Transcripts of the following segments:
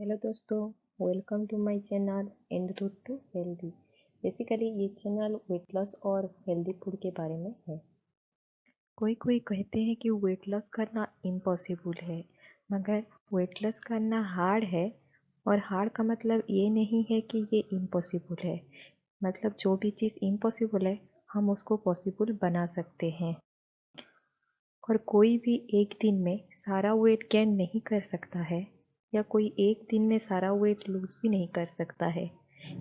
Hello दोस्तों, welcome to my channel and route to healthy. Basically ये channel weight loss और healthy food के बारे में है। कोई कोई कहते हैं कि वेट लॉस करना इम्पॉसिबल है, मगर वेट लॉस करना हार्ड है। और हार्ड का मतलब ये नहीं है कि ये इम्पॉसिबल है। मतलब जो भी चीज़ इम्पॉसिबल है हम उसको पॉसिबल बना सकते हैं। और कोई भी एक दिन में सारा वेट गेन नहीं कर सकता है, या कोई एक दिन में सारा वेट लूज भी नहीं कर सकता है।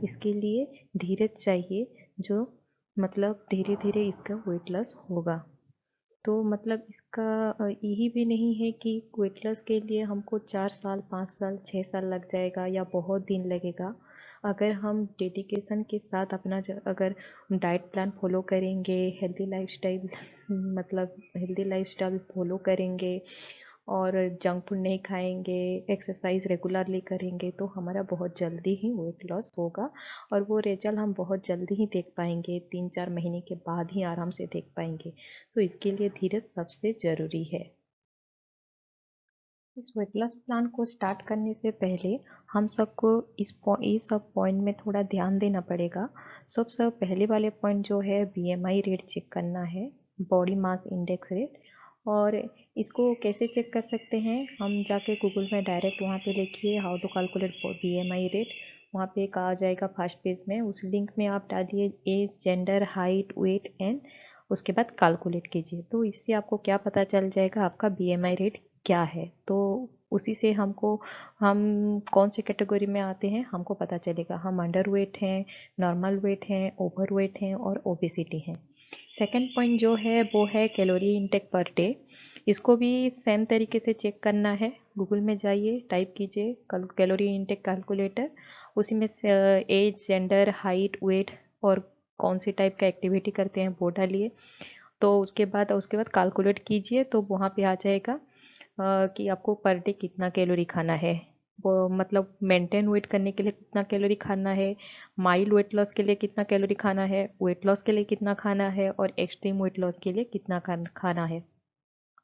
इसके लिए धीरज चाहिए, जो मतलब धीरे धीरे इसका वेट लॉस होगा। तो मतलब इसका यही भी नहीं है कि वेट लॉस के लिए हमको 4 साल 5 साल 6 साल लग जाएगा या बहुत दिन लगेगा। अगर हम डेडिकेशन के साथ अपना अगर डाइट प्लान फॉलो करेंगे, हेल्दी लाइफस्टाइल फॉलो करेंगे और जंक फूड नहीं खाएंगे, एक्सरसाइज रेगुलरली करेंगे, तो हमारा बहुत जल्दी ही वेट लॉस होगा। और वो रिजल्ट हम बहुत जल्दी ही देख पाएंगे, 3-4 महीने के बाद ही आराम से देख पाएंगे। तो इसके लिए धीरज सबसे ज़रूरी है। इस वेट लॉस प्लान को स्टार्ट करने से पहले हम सबको ये सब पॉइंट में थोड़ा ध्यान देना पड़ेगा। सबसे पहले वाले पॉइंट जो है बीएमआई रेट चेक करना है, बॉडी मास इंडेक्स रेट। और इसको कैसे चेक कर सकते हैं, हम जाके गूगल में डायरेक्ट वहाँ पे लिखिए how to calculate BMI rate. वहाँ पे एक आ जाएगा फर्स्ट पेज में, उस लिंक में आप डालिए age, gender, height, weight and उसके बाद कैलकुलेट कीजिए। तो इससे आपको क्या पता चल जाएगा आपका बीएमआई रेट क्या है। तो उसी से हमको हम कौन से कैटेगरी में आते हैं हमको पता चलेगा। हम अंडर वेट हैं, नॉर्मल वेट हैं, ओवर वेट हैं और ओबेसिटी हैं। सेकंड पॉइंट जो है वो है कैलोरी इनटेक पर डे। इसको भी सेम तरीके से चेक करना है। गूगल में जाइए, टाइप कीजिए कैलोरी इनटेक कैलकुलेटर। उसी में एज, जेंडर, हाइट, वेट और कौन सी टाइप का एक्टिविटी करते हैं वो डालिए। तो उसके बाद कैलकुलेट कीजिए, तो वहाँ पे आ जाएगा कि आपको पर डे कितना कैलोरी खाना है। वो मतलब मेंटेन वेट करने के लिए कितना कैलोरी खाना है, माइल्ड वेट लॉस के लिए कितना कैलोरी खाना है, वेट लॉस के लिए कितना खाना है और एक्सट्रीम वेट लॉस के लिए कितना खाना है।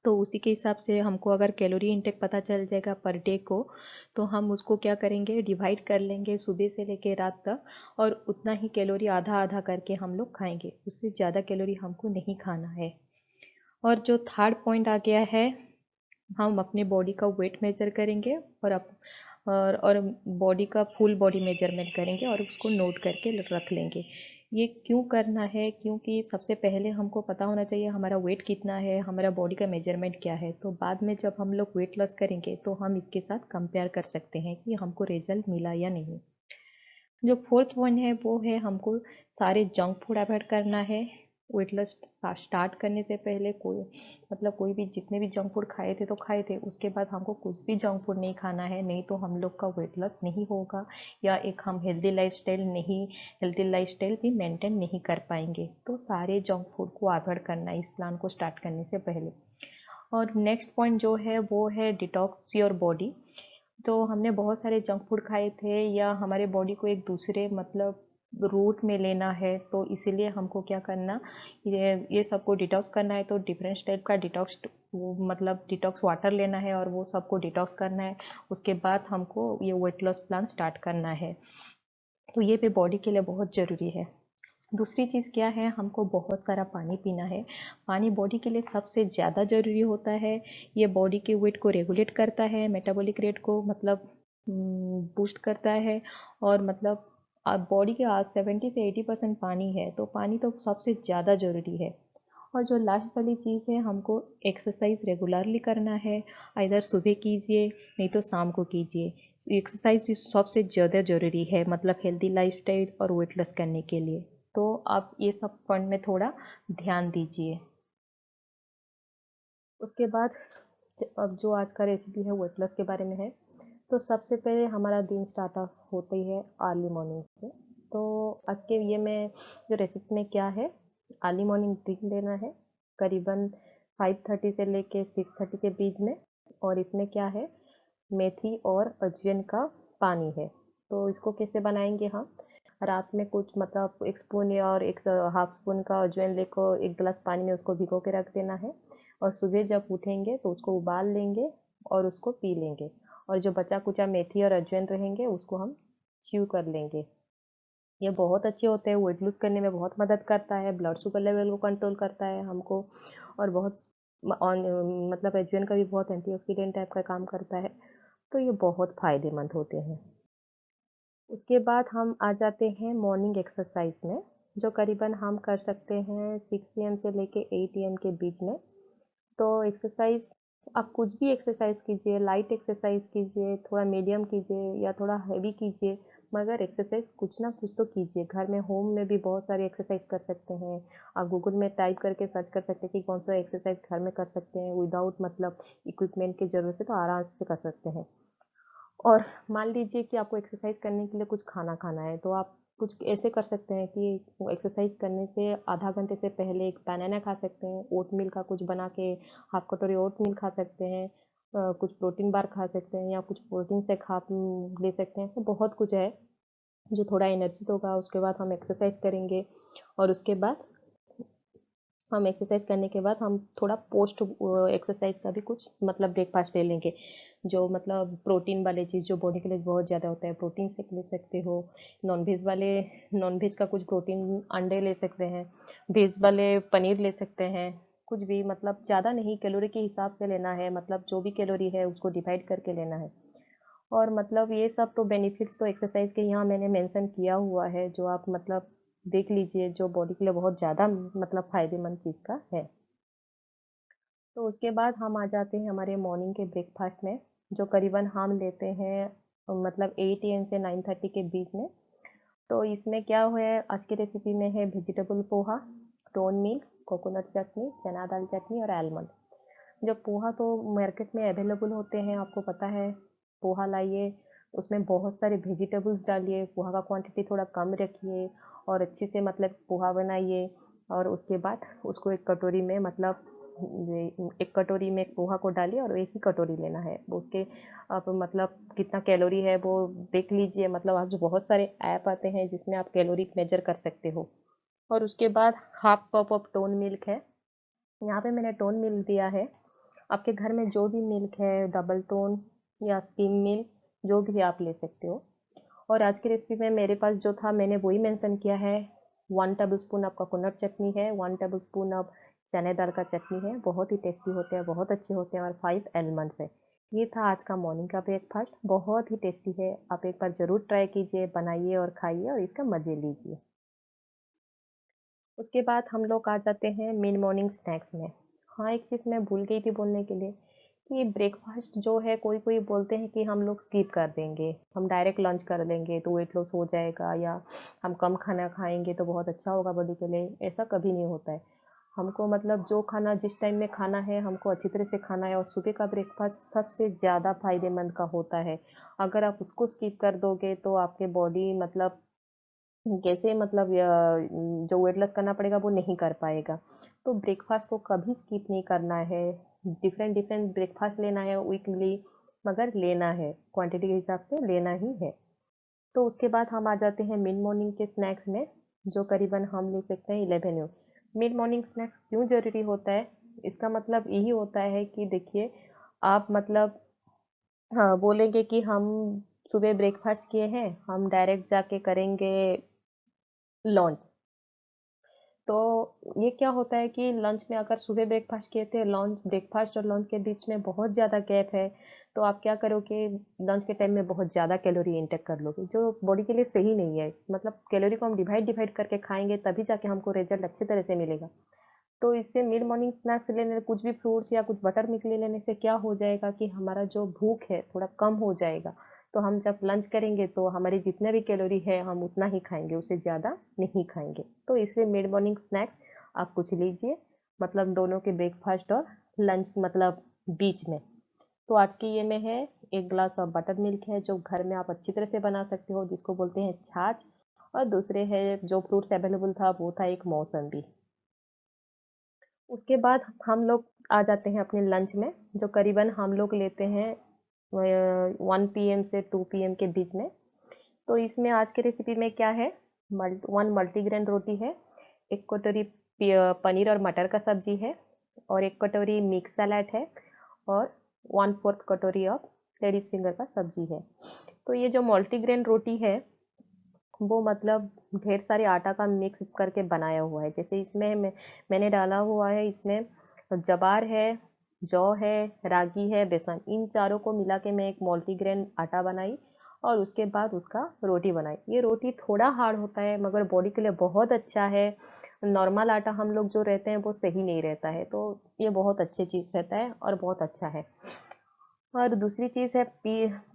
तो उसी के हिसाब से हमको अगर कैलोरी इंटेक पता चल जाएगा पर डे को, तो हम उसको क्या करेंगे, डिवाइड कर लेंगे सुबह से लेके रात तक, और उतना ही कैलोरी आधा आधा करके हम लोग खाएंगे। उससे ज़्यादा कैलोरी हमको नहीं खाना है। और जो थर्ड पॉइंट आ गया है, हम अपने बॉडी का वेट मेजर करेंगे और बॉडी का फुल बॉडी मेजरमेंट करेंगे और उसको नोट करके रख लेंगे। ये क्यों करना है, क्योंकि सबसे पहले हमको पता होना चाहिए हमारा वेट कितना है, हमारा बॉडी का मेजरमेंट क्या है। तो बाद में जब हम लोग वेट लॉस करेंगे तो हम इसके साथ कंपेयर कर सकते हैं कि हमको रिजल्ट मिला या नहीं। जो फोर्थ वन है वो है हमको सारे जंक फूड अवॉइड करना है। वेट लॉस स्टार्ट करने से पहले कोई भी जितने भी जंक फूड खाए थे तो खाए थे, उसके बाद हमको कुछ भी जंक फूड नहीं खाना है, नहीं तो हम लोग का वेट लॉस नहीं होगा, या एक हम हेल्दी लाइफस्टाइल भी मेंटेन नहीं कर पाएंगे। तो सारे जंक फूड को अवॉइड करना है इस प्लान को स्टार्ट करने से पहले। और नेक्स्ट पॉइंट जो है वो है डिटॉक्स योर बॉडी। तो हमने बहुत सारे जंक फूड खाए थे, या हमारे बॉडी को एक दूसरे मतलब रूट में लेना है, तो इसीलिए हमको क्या करना, ये सबको डिटॉक्स करना है। तो डिफरेंट टाइप का डिटॉक्स, वो मतलब डिटॉक्स वाटर लेना है और वो सबको डिटॉक्स करना है। उसके बाद हमको ये वेट लॉस प्लान स्टार्ट करना है। तो ये भी बॉडी के लिए बहुत ज़रूरी है। दूसरी चीज़ क्या है, हमको बहुत सारा पानी पीना है। पानी बॉडी के लिए सबसे ज़्यादा ज़रूरी होता है। ये बॉडी के वेट को रेगुलेट करता है, मेटाबॉलिक रेट को मतलब बूस्ट करता है। और मतलब बॉडी के आज 70 से 80% पानी है, तो पानी तो सबसे ज़्यादा ज़रूरी है। और जो लास्ट वाली चीज़ है, हमको एक्सरसाइज रेगुलरली करना है। इधर सुबह कीजिए, नहीं तो शाम को कीजिए। एक्सरसाइज भी सबसे ज़्यादा ज़रूरी है, मतलब हेल्दी लाइफस्टाइल और वेट लॉस करने के लिए। तो आप ये सब पॉइंट में थोड़ा ध्यान दीजिए। उसके बाद अब जो आज का रेसिपी है वेट लॉस के बारे में है। तो सबसे पहले हमारा दिन स्टार्ट होती है अर्ली मॉर्निंग से। तो आज के ये में जो रेसिपी में क्या है, अर्ली मॉर्निंग ड्रिंक लेना है करीबन 5:30 से लेके 6:30 के बीच में। और इसमें क्या है, मेथी और अजवाइन का पानी है। तो इसको कैसे बनाएंगे हम, रात में कुछ मतलब 1 स्पून या और 1.5 स्पून का अजवाइन लेकर 1 गिलास पानी में उसको भिगो के रख देना है। और सुबह जब उठेंगे तो उसको उबाल लेंगे और उसको पी लेंगे। और जो बचा कुचा मेथी और अजवाइन रहेंगे उसको हम च्यू कर लेंगे। ये बहुत अच्छे होते हैं, वेट लूज करने में बहुत मदद करता है, ब्लड शुगर लेवल को कंट्रोल करता है हमको, और बहुत मतलब अजवाइन का भी बहुत एंटीऑक्सीडेंट टाइप का काम करता है, तो ये बहुत फायदेमंद होते हैं। उसके बाद हम आ जाते हैं मॉर्निंग एक्सरसाइज में, जो करीबन हम कर सकते हैं 6 AM से लेके 8 AM के बीच में। तो एक्सरसाइज, आप कुछ भी एक्सरसाइज कीजिए, लाइट एक्सरसाइज कीजिए, थोड़ा मीडियम कीजिए या थोड़ा हैवी कीजिए, मगर एक्सरसाइज कुछ ना कुछ तो कीजिए। घर में होम में भी बहुत सारी एक्सरसाइज कर सकते हैं। आप गूगल में टाइप करके सर्च कर सकते हैं कि कौन सा एक्सरसाइज घर में कर सकते हैं विदाउट मतलब इक्विपमेंट की ज़रूरत से, तो आराम से कर सकते हैं। और मान लीजिए कि आपको एक्सरसाइज करने के लिए कुछ खाना खाना है, तो आप कुछ ऐसे कर सकते हैं कि एक्सरसाइज करने से आधा घंटे से पहले एक बनाना खा सकते हैं, ओट मिल का कुछ बना के हाफ कटोरी ओट मिल खा सकते हैं, कुछ प्रोटीन बार खा सकते हैं या कुछ प्रोटीन से खा ले सकते हैं। ऐसा बहुत कुछ है जो थोड़ा एनर्जी होगा। उसके बाद हम एक्सरसाइज करेंगे, और उसके बाद हम एक्सरसाइज करने के बाद हम थोड़ा पोस्ट एक्सरसाइज का भी कुछ मतलब ब्रेकफास्ट ले लेंगे, जो मतलब प्रोटीन वाले चीज़ जो बॉडी के लिए बहुत ज़्यादा होता है, प्रोटीन शेक ले सकते हो। नॉनवेज वाले नॉनवेज का कुछ प्रोटीन अंडे ले सकते हैं, वेज वाले पनीर ले सकते हैं। कुछ भी मतलब ज़्यादा नहीं, कैलोरी के हिसाब से लेना है, मतलब जो भी कैलोरी है उसको डिवाइड करके लेना है। और मतलब ये सब तो बेनिफिट्स तो एक्सरसाइज के यहाँ मैंने मेंशन किया हुआ है, जो आप मतलब देख लीजिए, जो बॉडी के लिए बहुत ज़्यादा मतलब फायदेमंद चीज़ का है। तो उसके बाद हम आ जाते हैं हमारे मॉर्निंग के ब्रेकफास्ट में, जो करीबन हम लेते हैं मतलब 8 AM से 9:30 के बीच में। तो इसमें क्या है, आज की रेसिपी में है वेजिटेबल पोहा, टोन मील, कोकोनट चटनी, चना दाल चटनी और आलमंड। जो पोहा तो मार्केट में अवेलेबल होते हैं, आपको पता है। पोहा लाइए, उसमें बहुत सारे वेजिटेबल्स डालिए, पोहा का क्वांटिटी थोड़ा कम रखिए और अच्छे से मतलब पोहा बनाइए। और उसके बाद उसको एक कटोरी में मतलब एक कटोरी में पोहा को डालिए और एक ही कटोरी लेना है उसके। आप मतलब कितना कैलोरी है वो देख लीजिए, मतलब आप जो बहुत सारे ऐप आते हैं जिसमें आप कैलोरी मेजर कर सकते हो। और उसके बाद half cup of tone milk है, यहाँ पे मैंने टोन मिल्क दिया है। आपके घर में जो भी मिल्क है, डबल टोन या स्किम मिल्क, जो भी आप ले सकते हो। और आज की रेसिपी में मेरे पास जो था मैंने वही मेंशन किया है। 1 टेबल स्पून ऑफ कोकोनट चटनी है, 1 टेबल स्पून ऑफ चने दाल का चटनी है, बहुत ही टेस्टी होते हैं, बहुत अच्छे होते हैं, और 5 आलमंड्स है। ये था आज का मॉर्निंग का ब्रेकफास्ट, बहुत ही टेस्टी है। आप एक बार ज़रूर ट्राई कीजिए, बनाइए और खाइए और इसका मज़े लीजिए। उसके बाद हम लोग आ जाते हैं मिड मॉर्निंग स्नैक्स में। हाँ, एक चीज़ मैं भूल गई थी बोलने के लिए, कि ब्रेकफास्ट जो है कोई कोई बोलते हैं कि हम लोग स्किप कर देंगे, हम डायरेक्ट लंच कर लेंगे तो वेट लॉस हो जाएगा, या हम कम खाना खाएंगे तो बहुत अच्छा होगा बॉडी के लिए। ऐसा कभी नहीं होता है। हमको मतलब जो खाना जिस टाइम में खाना है हमको अच्छी तरह से खाना है, और सुबह का ब्रेकफास्ट सबसे ज़्यादा फायदेमंद का होता है। अगर आप उसको स्किप कर दोगे तो आपके बॉडी मतलब कैसे मतलब जो वेट लॉस करना पड़ेगा वो नहीं कर पाएगा। तो ब्रेकफास्ट को कभी स्किप नहीं करना है। डिफरेंट डिफरेंट ब्रेकफास्ट लेना है वीकली, मगर लेना है, क्वांटिटी के हिसाब से लेना ही है। तो उसके बाद हम आ जाते हैं मिड मॉर्निंग के स्नैक्स में, जो करीबन हम ले सकते हैं 11 मिड मॉर्निंग स्नैक्स क्यों ज़रूरी होता है, इसका मतलब यही होता है कि देखिए, आप मतलब हाँ बोलेंगे कि हम सुबह ब्रेकफास्ट किए हैं, हम डायरेक्ट जाके करेंगे लॉन्च। तो ये क्या होता है कि लंच में अगर सुबह ब्रेकफास्ट किए थे, लंच ब्रेकफास्ट और लंच के बीच में बहुत ज़्यादा गैप है, तो आप क्या करोगे, लंच के टाइम में बहुत ज़्यादा कैलोरी इंटेक कर लोगे, जो बॉडी के लिए सही नहीं है। मतलब कैलोरी को हम डिवाइड डिवाइड करके खाएंगे तभी जाके हमको रिजल्ट अच्छी तरह से मिलेगा। तो इससे मिड मॉर्निंग स्नैक्स लेने, कुछ भी फ्रूट्स या कुछ बटर मिल्क ले लेने से क्या हो जाएगा कि हमारा जो भूख है थोड़ा कम हो जाएगा। तो हम जब लंच करेंगे तो हमारी जितने भी कैलोरी है हम उतना ही खाएंगे, उससे ज़्यादा नहीं खाएंगे। तो इसलिए मिड मॉर्निंग स्नैक्स आप कुछ लीजिए, मतलब दोनों के ब्रेकफास्ट और लंच मतलब बीच में। तो आज की ये में है, एक ग्लास ऑफ बटर मिल्क है जो घर में आप अच्छी तरह से बना सकते हो, जिसको बोलते हैं छाछ। और दूसरे है जो फ्रूट्स अवेलेबल था वो था एक मौसम्बी। उसके बाद हम लोग आ जाते हैं अपने लंच में, जो करीबन हम लोग लेते हैं 1 PM से 2 PM के बीच में। तो इसमें आज की रेसिपी में क्या है, 1 मल्टीग्रेन रोटी है, एक कटोरी पनीर और मटर का सब्जी है, और एक कटोरी मिक्स सलाद है, और 1/4 कटोरी ऑफ लेडीज फिंगर का सब्जी है। तो ये जो मल्टीग्रेन रोटी है वो मतलब ढेर सारे आटा का मिक्स करके बनाया हुआ है। जैसे इसमें मैंने डाला हुआ है, इसमें जवार है, जौ है, रागी है, बेसन, इन चारों को मिला के मैं एक मल्टीग्रेन आटा बनाई और उसके बाद उसका रोटी बनाई। ये रोटी थोड़ा हार्ड होता है मगर बॉडी के लिए बहुत अच्छा है। नॉर्मल आटा हम लोग जो रहते हैं वो सही नहीं रहता है, तो ये बहुत अच्छी चीज़ रहता है और बहुत अच्छा है। और दूसरी चीज़ है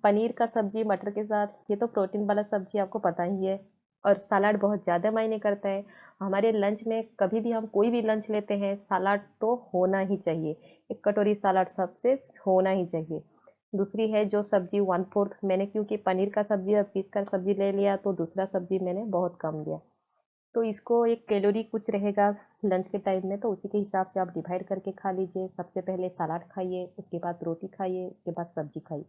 पनीर का सब्जी मटर के साथ। ये तो प्रोटीन वाला सब्जी आपको पता ही है। और सलाद बहुत ज़्यादा मायने करता है। हमारे लंच में कभी भी हम कोई भी लंच लेते हैं, सलाद तो होना ही चाहिए। एक कटोरी सलाद सबसे होना ही चाहिए। दूसरी है जो सब्जी 1/4 मैंने, क्योंकि पनीर का सब्जी और पीस का सब्जी ले लिया तो दूसरा सब्जी मैंने बहुत कम लिया। तो इसको एक कैलोरी कुछ रहेगा लंच के टाइम में, तो उसी के हिसाब से आप डिवाइड करके खा लीजिए। सबसे पहले सलाद खाइए, उसके बाद रोटी खाइए, उसके बाद सब्जी खाइए।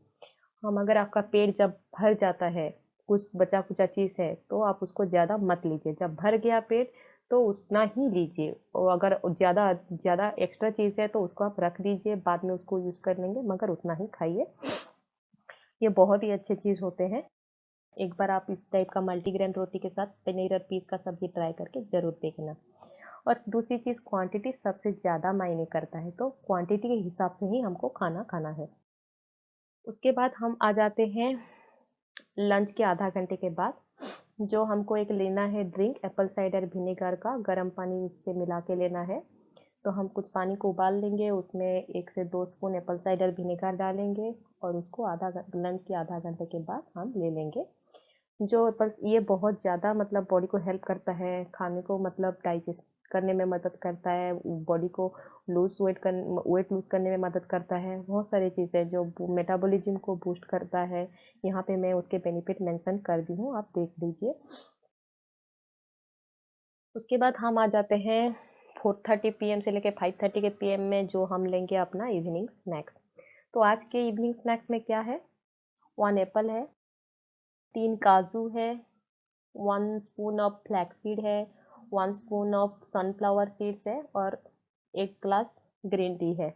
हम अगर आपका पेट जब भर जाता है, कुछ बचा कुचा चीज़ है तो आप उसको ज़्यादा मत लीजिए। जब भर गया पेट तो उतना ही लीजिए, और अगर ज़्यादा ज़्यादा एक्स्ट्रा चीज़ है तो उसको आप रख दीजिए, बाद में उसको यूज़ कर लेंगे, मगर उतना ही खाइए। ये बहुत ही अच्छे चीज़ होते हैं। एक बार आप इस टाइप का मल्टीग्रेन रोटी के साथ पनीर और पीस का सब्जी ट्राई करके ज़रूर देखना। और दूसरी चीज़, क्वांटिटी सबसे ज़्यादा मायने करता है, तो क्वांटिटी के हिसाब से ही हमको खाना खाना है। उसके बाद हम आ जाते हैं लंच के आधा घंटे के बाद, जो हमको एक लेना है ड्रिंक एप्पल साइडर विनेगर का, गर्म पानी से मिला के लेना है। तो हम कुछ पानी को उबाल लेंगे, उसमें 1 से 2 स्पून एप्पल साइडर विनेगर डालेंगे और उसको लंच के आधा घंटे के बाद हम ले लेंगे। जो पर ये बहुत ज़्यादा मतलब बॉडी को हेल्प करता है, खाने को मतलब डाइजेस्ट करने में मदद करता है, बॉडी को वेट लूज़ करने में मदद करता है। बहुत सारी चीज़ें जो मेटाबॉलिज्म को बूस्ट करता है, यहाँ पे मैं उसके बेनिफिट मेंशन कर दी हूँ, आप देख लीजिए। उसके बाद हम आ जाते हैं 4:30 पीएम से लेके 5:30 के पीएम में, जो हम लेंगे अपना इवनिंग स्नैक्स। तो आज के इवनिंग स्नैक्स में क्या है, 1 एप्पल है, 3 काजू है, 1 स्पून ऑफ फ्लैक्सीड है, 1 स्पून ऑफ सनफ्लावर सीड्स है और 1 ग्लास ग्रीन टी है।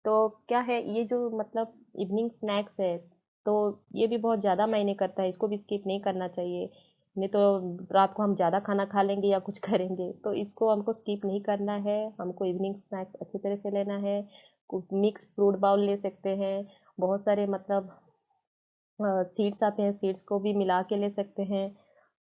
तो क्या है, ये जो मतलब इवनिंग स्नैक्स है, तो ये भी बहुत ज़्यादा मायने करता है, इसको भी स्किप नहीं करना चाहिए। नहीं तो रात को हम ज़्यादा खाना खा लेंगे या कुछ करेंगे, तो इसको हमको स्किप नहीं करना है। हमको इवनिंग स्नैक्स अच्छी तरह से लेना है। मिक्स फ्रूट बाउल ले सकते हैं, बहुत सारे मतलब सीड्स आते हैं, सीड्स को भी मिला के ले सकते हैं।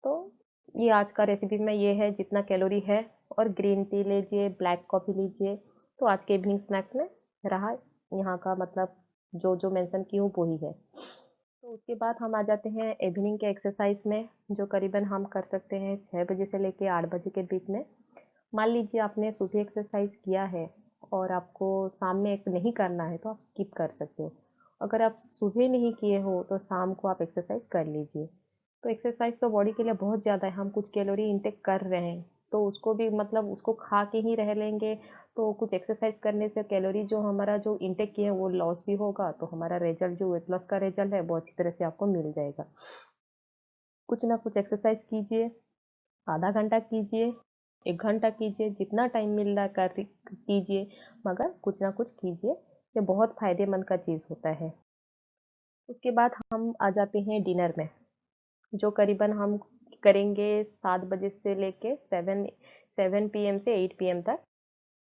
तो ये आज का रेसिपी में ये है जितना कैलोरी है। और ग्रीन टी लीजिए, ब्लैक कॉफ़ी लीजिए। तो आज के इवनिंग स्नैक्स में रहा यहाँ का मतलब जो जो मेंशन की हूँ वही है। तो उसके बाद हम आ जाते हैं इवनिंग के एक्सरसाइज में, जो करीबन हम कर सकते हैं 6 बजे से लेके 8 बजे के बीच में। मान लीजिए आपने सुबह एक्सरसाइज किया है और आपको शाम में एक नहीं करना है तो आप स्किप कर सकते हो। अगर आप सुबह नहीं किए हो तो शाम को आप एक्सरसाइज कर लीजिए। तो एक्सरसाइज तो बॉडी के लिए बहुत ज़्यादा है, हम कुछ कैलोरी इंटेक कर रहे हैं तो उसको भी मतलब उसको खा के ही रह लेंगे। तो कुछ एक्सरसाइज करने से कैलोरी जो हमारा जो इंटेक किए हैं वो लॉस भी होगा, तो हमारा रिजल्ट जो वेट लॉस का रिजल्ट है वो अच्छी तरह से आपको मिल जाएगा। कुछ ना कुछ एक्सरसाइज कीजिए, आधा घंटा कीजिए, 1 घंटा कीजिए, जितना टाइम मिल रहा है कर कीजिए, मगर कुछ ना कुछ कीजिए। ये बहुत फायदेमंद का चीज़ होता है। उसके बाद हम आ जाते हैं डिनर में, जो करीबन हम करेंगे 7 बजे से लेके 7 पीएम से 8 पीएम तक।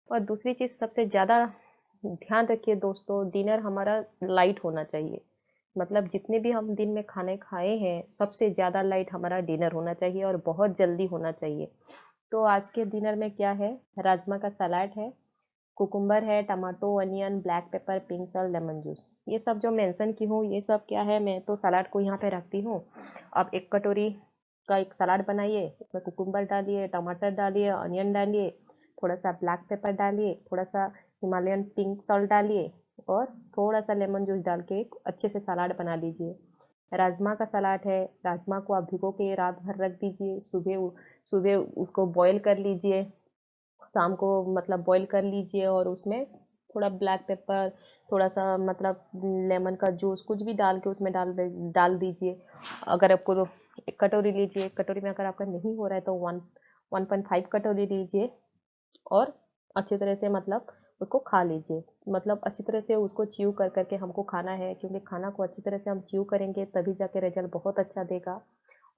और दूसरी चीज़ सबसे ज़्यादा ध्यान रखिए दोस्तों, डिनर हमारा लाइट होना चाहिए। मतलब जितने भी हम दिन में खाने खाए हैं, सबसे ज़्यादा लाइट हमारा डिनर होना चाहिए और बहुत जल्दी होना चाहिए। तो आज के डिनर में क्या है, राजमा का सलाद है, कुकुम्बर है, tomato, onion, black pepper, pink salt, lemon juice. ये सब जो मेंशन की हूँ ये सब क्या है, मैं तो सलाद को यहाँ पे रखती हूँ। आप एक कटोरी का एक सलाद बनाइए, उसमें कुकुम्बर डालिए, टमाटर डालिए, अनियन डालिए, थोड़ा सा ब्लैक पेपर डालिए, थोड़ा सा हिमालयन पिंक सॉल्ट डालिए और थोड़ा सा लेमन जूस डाल के एक अच्छे से सलाद बना लीजिए। राजमा का सलाद है, राजमा को आप भिगो के रात भर रख दीजिए, सुबह सुबह उसको बॉईल कर लीजिए, शाम को मतलब बॉईल कर लीजिए और उसमें थोड़ा ब्लैक पेपर, थोड़ा सा मतलब लेमन का जूस कुछ भी डाल के उसमें डाल दीजिए। अगर आपको एक कटोरी लीजिए, एक कटोरी में अगर आपका नहीं हो रहा है तो 1.5 कटोरी लीजिए और अच्छी तरह से मतलब उसको खा लीजिए। मतलब अच्छी तरह से उसको च्यू कर करके हमको खाना है, क्योंकि खाना को अच्छी तरह से हम च्यू करेंगे तभी जाके रिजल्ट बहुत अच्छा देगा।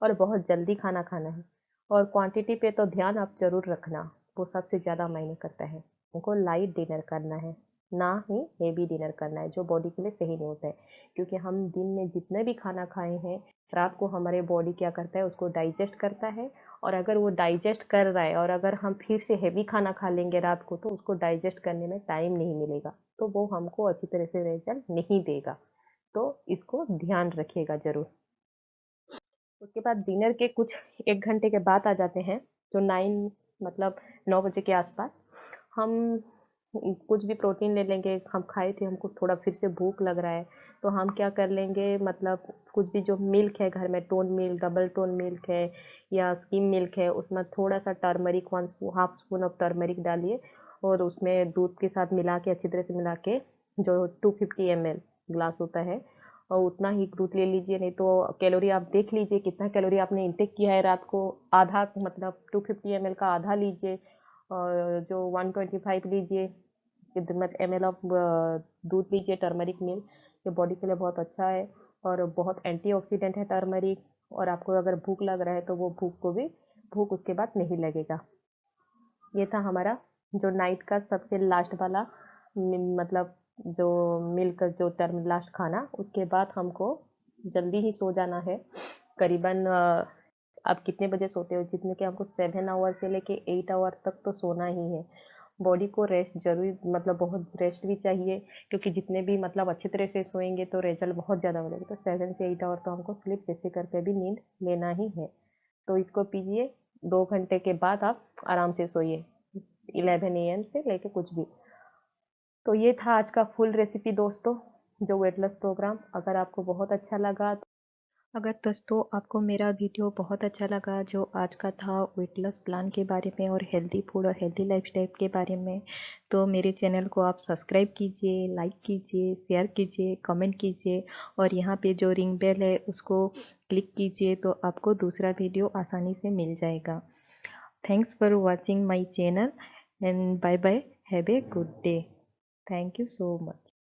और बहुत जल्दी खाना खाना है। और क्वांटिटी पे तो ध्यान आप जरूर रखना, वो सबसे ज़्यादा मायने करता है। उनको लाइट डिनर करना है, ना ही हेवी डिनर करना है, जो बॉडी के लिए सही नहीं होता है। क्योंकि हम दिन में जितने भी खाना खाए हैं, रात को हमारे बॉडी क्या करता है, उसको डाइजेस्ट करता है। और अगर वो डाइजेस्ट कर रहा है और अगर हम फिर से हेवी खाना खा लेंगे रात को, तो उसको डाइजेस्ट करने में टाइम नहीं मिलेगा, तो वो हमको अच्छी तरह से रिजल्ट नहीं देगा। तो इसको ध्यान रखिएगा जरूर। उसके बाद डिनर के कुछ 1 घंटे के बाद आ जाते हैं, जो 9 मतलब 9 बजे के आसपास हम कुछ भी प्रोटीन ले लेंगे। हम खाए थे, हमको थोड़ा फिर से भूख लग रहा है, तो हम क्या कर लेंगे, मतलब कुछ भी जो मिल्क है घर में, tone milk, double tone milk है या स्किम मिल्क है, उसमें थोड़ा सा turmeric, half spoon of turmeric डालिए और उसमें दूध के साथ मिला के, अच्छी तरह से मिला के, जो 250 ml ग्लास होता है, और उतना ही दूध ले लीजिए। नहीं तो कैलोरी आप देख लीजिए कितना कैलोरी आपने इंटेक किया है रात को, आधा मतलब 250 ml का आधा लीजिए, और जो 125 लीजिए ml ऑफ दूध लीजिए टर्मरिक मिल्क। ये बॉडी के लिए बहुत अच्छा है और बहुत एंटीऑक्सीडेंट है टर्मरिक। और आपको अगर भूख लग रहा है तो वो भूख उसके बाद नहीं लगेगा। ये था हमारा जो नाइट का सबसे लास्ट वाला मतलब जो मिल्क जो टर्म लास्ट खाना। उसके बाद हमको जल्दी ही सो जाना है। करीबन आप कितने बजे सोते हो, जितने कि हमको 7 आवर से लेके 8 आवर तक तो सोना ही है। बॉडी को रेस्ट जरूरी, मतलब बहुत रेस्ट भी चाहिए, क्योंकि जितने भी मतलब अच्छी तरह से सोएंगे तो रिजल्ट बहुत ज़्यादा मिलेगा। तो 7 से 8 आवर तो हमको स्लिप जैसे करके भी नींद लेना ही है। तो इसको पीजिए, 2 घंटे के बाद आप आराम से सोइए, 11 AM से लेके कुछ भी। तो ये था आज का फुल रेसिपी दोस्तों, जो वेट लॉस प्रोग्राम। अगर आपको बहुत अच्छा लगा, अगर दोस्तों आपको मेरा वीडियो बहुत अच्छा लगा, जो आज का था वेट लॉस प्लान के बारे में और हेल्दी फूड और हेल्दी लाइफस्टाइल के बारे में, तो मेरे चैनल को आप सब्सक्राइब कीजिए, लाइक कीजिए, शेयर कीजिए, कमेंट कीजिए, और यहाँ पे जो रिंग बेल है उसको क्लिक कीजिए, तो आपको दूसरा वीडियो आसानी से मिल जाएगा। Thanks for watching my channel and bye bye, have a good day. Thank you so much.